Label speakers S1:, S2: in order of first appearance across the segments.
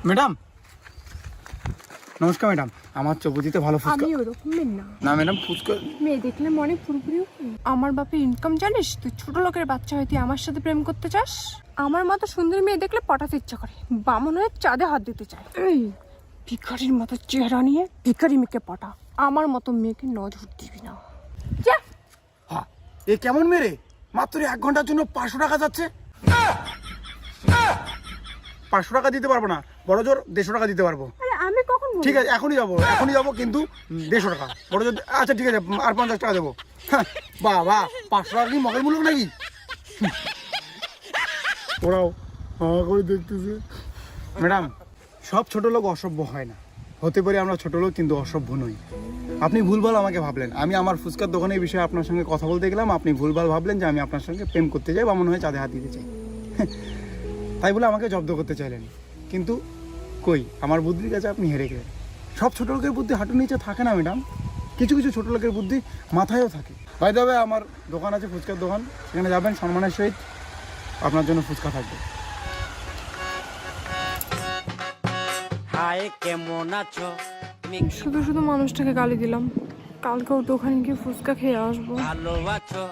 S1: Madam নমস্কার madam, আমার চৌপতিতে ভালো ফুচকা।
S2: আমি ওরকম মেয়ে না।
S1: না ম্যাডাম, ফুচকা
S2: মেয়ে দেখলে মনে পুরোপুরি আমার বাপের ইনকাম জানিস? তুই ছোট লোকের বাচ্চা হয়ে তুই আমার সাথে প্রেম করতে চাস? আমার মতো সুন্দর মেয়ে দেখলে পটাতে ইচ্ছা করে, বামন হয়ে চাঁদে হাত দিতে চায়। এই ভিখারির মতো চেহারা নিয়ে ভিখারি মেয়েকে পটা, আমার মতো মেয়েকে নজর দিবি না। যা।
S1: হ্যাঁ, এ কেমন মেরে মাত্র 1 ঘন্টার জন্য 500 টাকা যাচ্ছে। 500 টাকা দিতে পারবো না, বড় জোর 150 টাকা দিতে পারবো।
S2: আরে আমি কখন বললাম?
S1: ঠিক আছে, এখনই যাবো কিন্তু 150 টাকা বড় জোর। আচ্ছা ঠিক আছে, আর 50 টাকা দেবো। বাহ বাহ, 500 টাকা কি মগের মূলক নাকি? ওরাও হাঁ করে দেখতেছে। ম্যাডাম, সব ছোট লোক অসভ্য হয় না। হতে পারি আমরা ছোট লোক, কিন্তু অসভ্য নই। আপনি ভুলভাল আমাকে ভাবলেন। আমি আমার ফুচকার দোকানের বিষয়ে আপনার সঙ্গে কথা বলতে গেলাম, আপনি ভুলভাল ভাবলেন যে আমি আপনার সঙ্গে প্রেম করতে চাই, বামন হয়ে চাঁদে হাত দিতে চাই। তাই বলে আমাকে জব্দ করতে চাইলেন, কিন্তু কই, আমার বুদ্ধির কাছে আপনি হেরে গেলেন। সব ছোট লোকের বুদ্ধি হাঁটুর নিচে থাকে না ম্যাডাম, কিছু কিছু ছোট লোকের বুদ্ধি মাথায়ও থাকে। বাই দ্য ওয়ে, আমার দোকান আছে, ফুচকার দোকান, সেখানে যাবেন, সম্মানের সহিত আপনার জন্য ফুচকা থাকবে।
S3: হাই কেমন আছো তুমি?
S2: শুধু শুধু মানুষটাকে গালি দিলাম। কালকেও দোকানে গিয়ে ফুচকা খেয়ে আসবো।
S3: ভালো আছো?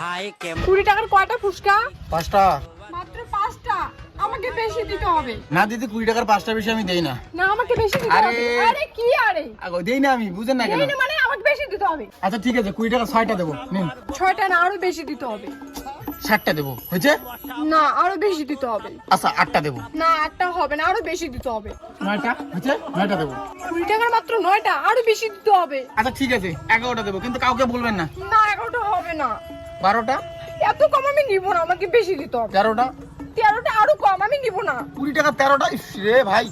S3: হাই কেমন?
S2: 20 টাকার কয়টা ফুচকা?
S1: 5টা।
S2: মাত্র 5টা। আমাকে বেশি দিতে হবে।
S1: না দিদি, 20 টাকার 5টা বেশি আমি দেই না।
S2: না, আমাকে বেশি দিতে
S1: আরে!
S2: হবে। আরে কি আরে?
S1: দেই না আমি, বুঝেন না কেন?
S2: এই না মানে আমাকে বেশি দিতে হবে।
S1: আচ্ছা ঠিক আছে, 20 টাকা 6টা দেবো, নিন।
S2: 6টা না, আরো বেশি দিতে হবে।
S1: 60টা দেবো, হয়েছে?
S2: না, আরো বেশি দিতে হবে।
S1: আচ্ছা 8টা দেবো।
S2: না, একটা হবে না, আরো বেশি দিতে হবে।
S1: 9টা হয়েছে? 9টা দেবো।
S2: 20 টাকার মাত্র 9টা, আরো বেশি দিতে হবে।
S1: আচ্ছা ঠিক আছে, 11টা দেবো, কিন্তু কাউকে বলবেন না।
S2: না, 11টা হবে না।
S1: 12টা,
S2: এত কম আমি নিব না, আমাকে বেশি দিতে হবে।
S1: 13টা,
S2: 13টা আরো কম, আমি নিব না।
S1: 20 টাকা 13টা, ইস রে ভাই।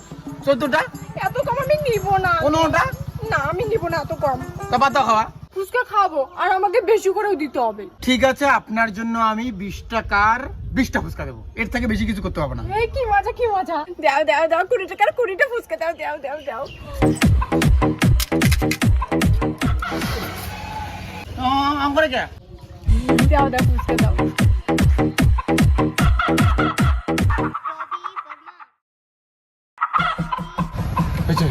S1: 14টা,
S2: এত কম আমি নিব না।
S1: 15টা,
S2: না, আমি নিব না এত কম।
S1: তা বাদ দাও খাওয়া।
S2: ফুচকা খাবো, আর আমাকে বেশি করেও দিতে হবে।
S1: ঠিক আছে, আপনার জন্য আমি 20 টাকার 20টা ফুচকা দেবো, এর থেকে বেশি কিছু করতে হবে না।
S2: এই কি মজা, কি মজা। দাও দাও দাও, 20 টাকার 20টা ফুচকা দাও, দাও দাও দাও।
S1: আম করে কে?
S2: দাও দাও ফুচকা দাও।
S1: হয়েছে,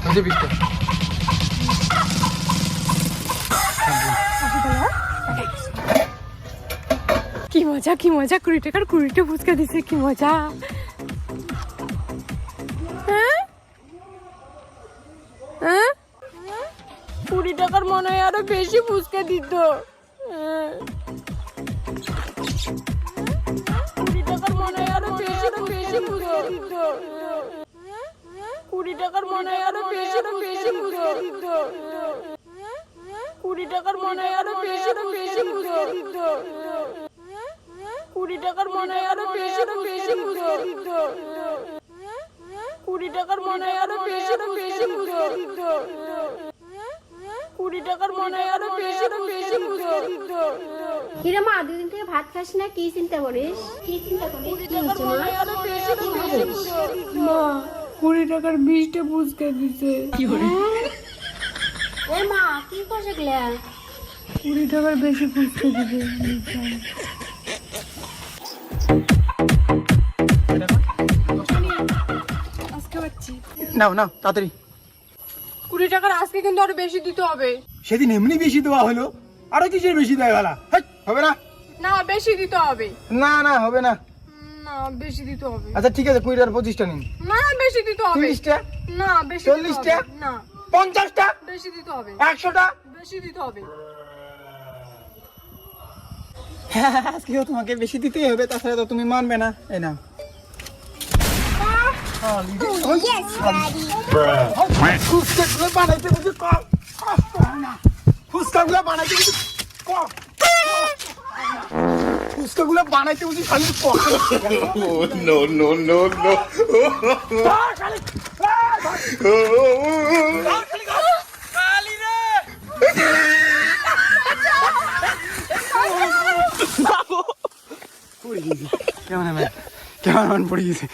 S1: হয়েছে 20টা।
S2: কি মজা, কি মজা, 20 টাকার 20টা ফুচকা দিছে, কি মজা। হ্যাঁ হ্যাঁ, 20 টাকার মনে হয় আরো বেশি ফুচকা দিত। 20 টাকার মনে হয় আরো বেশি ফুচকা দিত। 20 টাকার মনে হয় আরো বেশি ফুচকা দিত। 20 টাকার মনে হয় আরো বেশি ফুচকা দিত। 20 টাকার মনে হয় আরো বেশি ফুচকা দিত। 20 টাকার মনে হয় আরো বেশি ফুচকা দিত। 20 টাকার মনে হয় আরো বেশি ফুচকা দিত।
S4: কিরে মা, দুদিন থেকে ভাত খাস না, কি চিন্তা করিস? কি চিন্তা করিস? কি হচ্ছে মা?
S2: আরো বেশি ফুচকা দিত। মা, 20 টাকার 20টা ফুচকা দিছে।
S4: এ মা, কি করছে গেলে?
S2: 20 টাকার বেশি ফুচকা দিছে। আজকে পাচ্ছি।
S1: নাও নাও তাড়াতাড়ি।
S2: 20 টাকার আজকে কিন্তু আরো বেশি দিতে হবে।
S1: সেদিন এমনি বেশি দেওয়া হলো, আরো কিসের বেশি দেয় বেলা? হবে না?
S2: না, বেশি দিতে হবে।
S1: না না, হবে না।
S2: না, বেশি দিতে হবে।
S1: আচ্ছা ঠিক আছে, 20 আর 25টা নিন।
S2: না, বেশি দিতে হবে।
S1: 30টা,
S2: না, বেশি
S1: 40টা,
S2: না,
S1: 50টা,
S2: বেশি দিতে হবে।
S1: 100টা।
S2: বেশি দিতে হবে।
S1: আজকেও তোমাকে বেশি দিতেই হবে, তাছাড়া তো তুমি মানবে না। এই না, ফুচকাগুলো বানাইতে বুঝি কম কষ্ট হয় না। ফুচকাগুলো বানাইতে বুঝি কম, ফুচকাগুলো বানাইতে বুঝি খালি কষ্ট।
S5: No, no, no, no.
S1: কেমন পড়ে গেছে?